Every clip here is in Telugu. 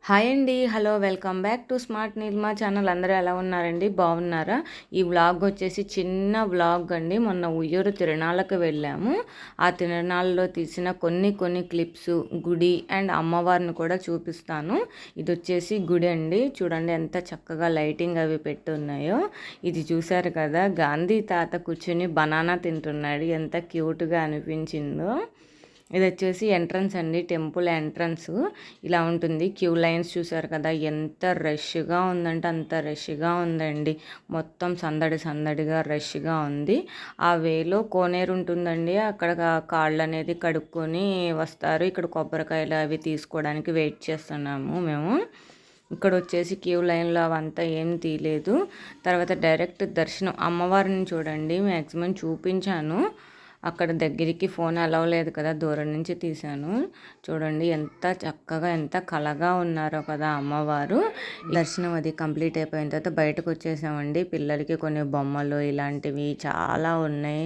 హాయ్ అండి. Hello. Welcome back to smart Nirma channel. అందరూ ఎలా ఉన్నారండి? బాగున్నారా? ఈ వ్లాగ్ వచ్చేసి చిన్న వ్లాగ్ అండి. మొన్న ఉయ్యూరు తిరునాళ్ళకి వెళ్ళాము. ఆ తిరునాళ్ళలో తీసిన కొన్ని క్లిప్స్, గుడి అండ్ అమ్మవారిని కూడా చూపిస్తాను. ఇది వచ్చేసి గుడి అండి. చూడండి ఎంత చక్కగా లైటింగ్ అవి పెట్టి ఉన్నాయో. ఇది చూసారు కదా, గాంధీ తాత కూర్చుని బనానా తింటున్నాడు. ఎంత క్యూట్గా అనిపించిందో. ఇది వచ్చేసి ఎంట్రన్స్ అండి, టెంపుల్ ఎంట్రన్స్ ఇలా ఉంటుంది. క్యూ లైన్స్ చూసారు కదా, ఎంత రష్గా ఉందంటే అంత రష్గా ఉందండి. మొత్తం సందడిగా రష్గా ఉంది. ఆ వేలో కోనేరు ఉంటుందండి, అక్కడ కాళ్ళు అనేది కడుక్కొని వస్తారు. ఇక్కడ కొబ్బరికాయలు అవి తీసుకోవడానికి వెయిట్ చేస్తున్నాము మేము. ఇక్కడ వచ్చేసి క్యూ లైన్లో అవంతా ఏం తీయలేదు. తర్వాత డైరెక్ట్ దర్శనం. అమ్మవారిని చూడండి, మ్యాక్సిమం చూపించాను. అక్కడ దగ్గరికి ఫోన్ అలౌ లేదు కదా, దూరం నుంచి తీశాను. చూడండి ఎంత చక్కగా ఎంత కళగా ఉన్నారో కదా అమ్మవారు. దర్శనం అది కంప్లీట్ అయిపోయిన తర్వాత బయటకు వచ్చేసామండి. పిల్లలకి కొన్ని బొమ్మలు ఇలాంటివి చాలా ఉన్నాయి.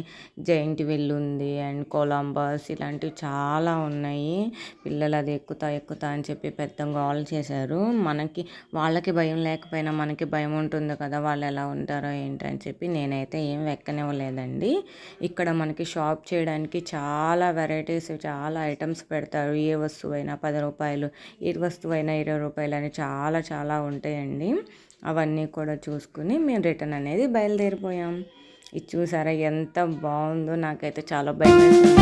జైంట్ వీల్ ఉంది అండ్ కొలంబస్ ఇలాంటివి చాలా ఉన్నాయి. పిల్లలు అది ఎక్కుతా అని చెప్పి పెద్ద గోల చేశారు. వాళ్ళకి భయం లేకపోయినా మనకి భయం ఉంటుంది కదా, వాళ్ళు ఎలా ఉంటారో ఏంటని చెప్పి నేనైతే ఏం ఎక్కనివ్వలేదండి. ఇక్కడ మనకి షాప్ చేయడానికి చాలా వెరైటీస్, చాలా ఐటమ్స్ పెడతారు. ఏ వస్తువైనా 10 రూపాయలు, ఏ వస్తువైనా 20 రూపాయలు అని చాలా ఉంటాయండి. అవన్నీ కూడా చూసుకుని మేము రిటర్న్ అనేది బయలుదేరిపోయాం. ఇది చూసారా ఎంత బాగుందో, నాకైతే చాలా భయం వేసింది.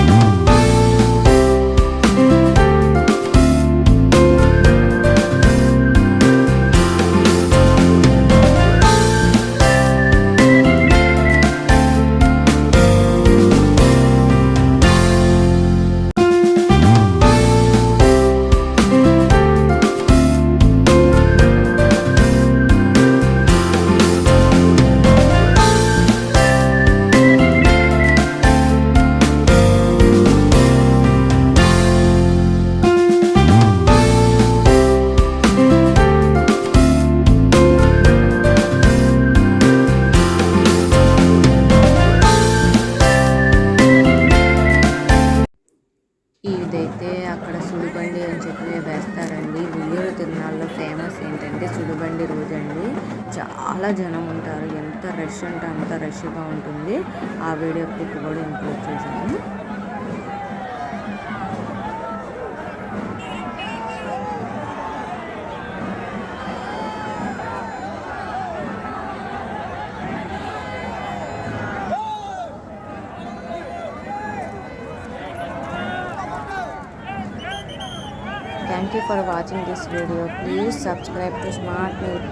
ఇదైతే అక్కడ సుడిబండి అని చెప్పి వేస్తారండి. ఉయ్యూరు తిరునాళ్ళలో ఫేమస్ ఏంటంటే సుడిబండి రోజు అండి. చాలా జనం ఉంటారు. ఎంత రష్ అంటే అంత రష్గా ఉంటుంది. ఆ వీడియో క్లిప్ కూడా ఇంక్లూడ్ చేశాను. Thank you for watching this video. Please subscribe to Smart News.